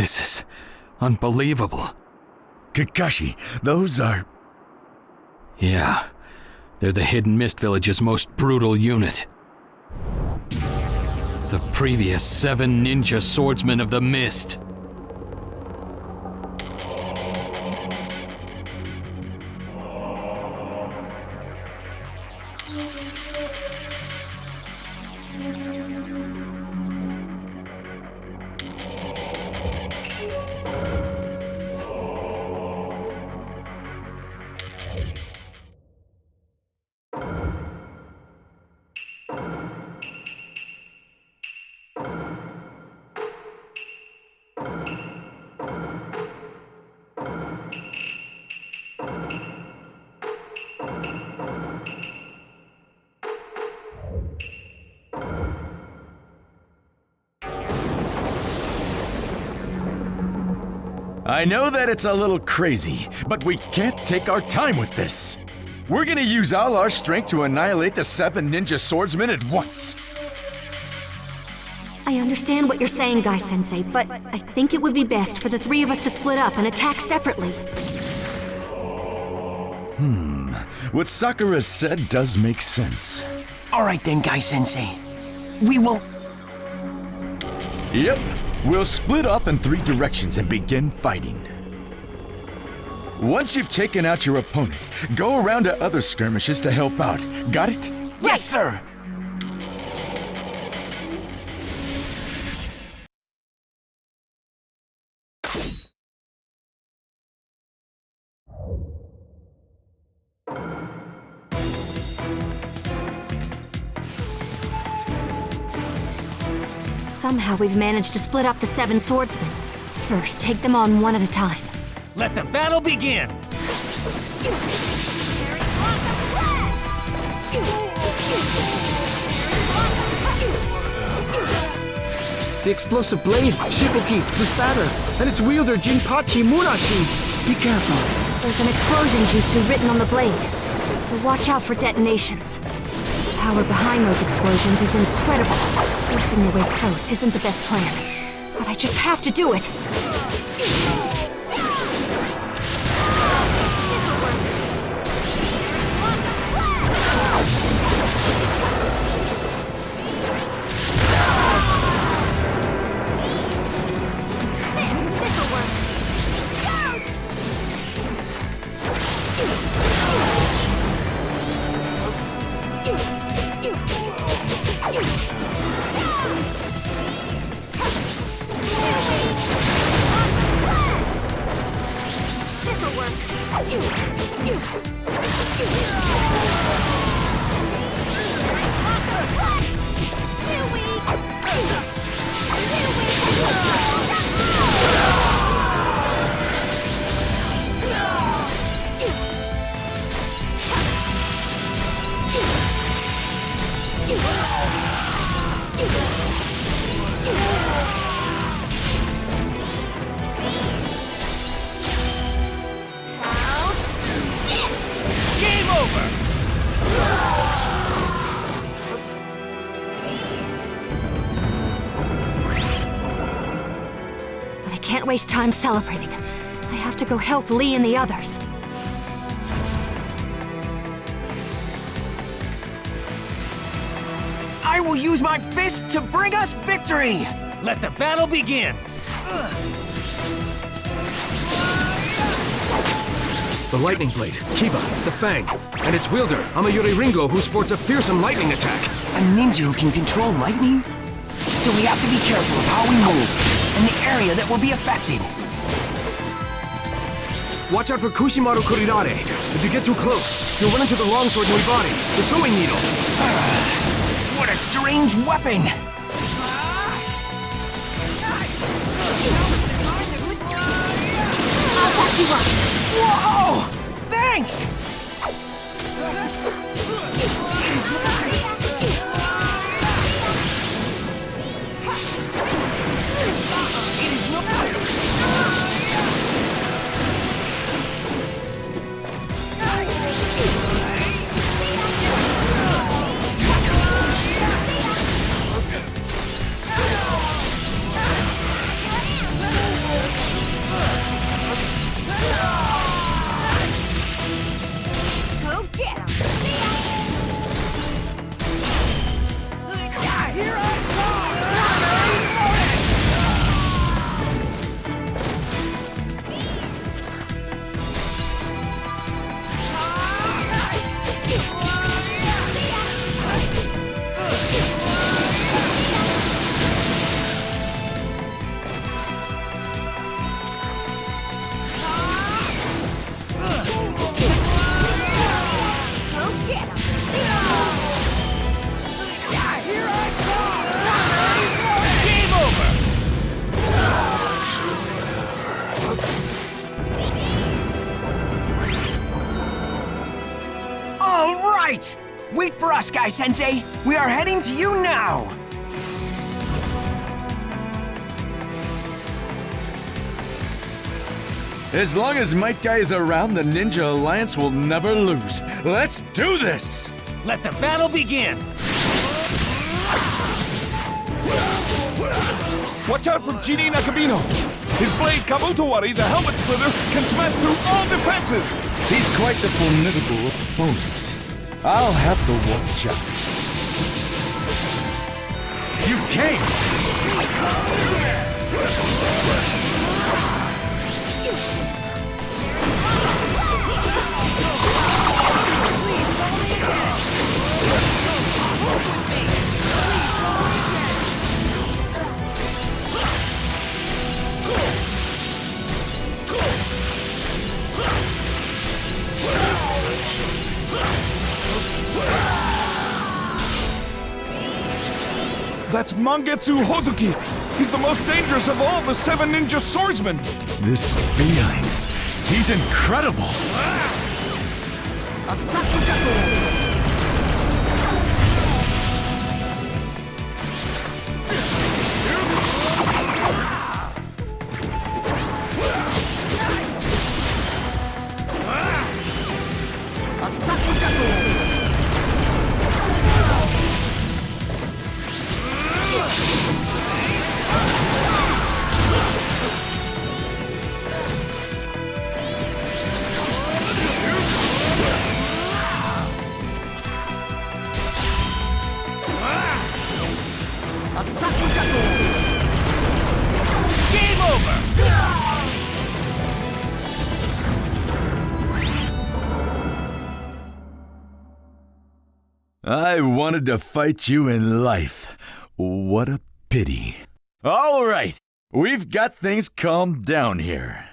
This is unbelievable. Kakashi, those are... Yeah, they're the Hidden Mist Village's most brutal unit. The previous 7 ninja swordsmen of the Mist. I know that it's a little crazy, but we can't take our time with this. We're gonna use all our strength to annihilate the 7 ninja swordsmen at once. I understand what you're saying, Guy-sensei, but I think it would be best for the 3 of us to split up and attack separately. What Sakura said does make sense. All right then, Guy-sensei. We will... Yep, we'll split up in 3 directions and begin fighting. Once you've taken out your opponent, go around to other skirmishes to help out. Got it? Yes, sir! Somehow we've managed to split up the 7 swordsmen. First, take them on one at a time. Let the battle begin! The explosive blade, Shippuki, the spatter, and its wielder, Jinpachi Munashi. Be careful. There's an explosion jutsu written on the blade, so watch out for detonations. The power behind those explosions is incredible. Forcing your way close isn't the best plan, but I just have to do it. But I can't waste time celebrating. I have to go help Lee and the others. I will use my fist to bring us victory! Let the battle begin! The Lightning Blade, Kiba, the Fang, and its wielder, Amayuri Ringo, who sports a fearsome lightning attack. A ninja who can control lightning? So we have to be careful of how we move, and the area that will be affected. Watch out for Kushimaru Kurirare. If you get too close, you'll run into the longsword Nuibari, the sewing needle. What a strange weapon! I'll back you up! Whoa! Thanks! Wait for us, Guy Sensei! We are heading to you now! As long as Might Guy is around, the Ninja Alliance will never lose. Let's do this! Let the battle begin! Watch out for Genie Nakabino! His blade Kabutowari, the helmet splitter, can smash through all defenses! He's quite the formidable opponent. I'll have to watch out. You came! That's Mangetsu Hozuki! He's the most dangerous of all the 7 ninja swordsmen! This being, he's incredible! Game over! I wanted to fight you in life. What a pity. All right, we've got things calmed down here.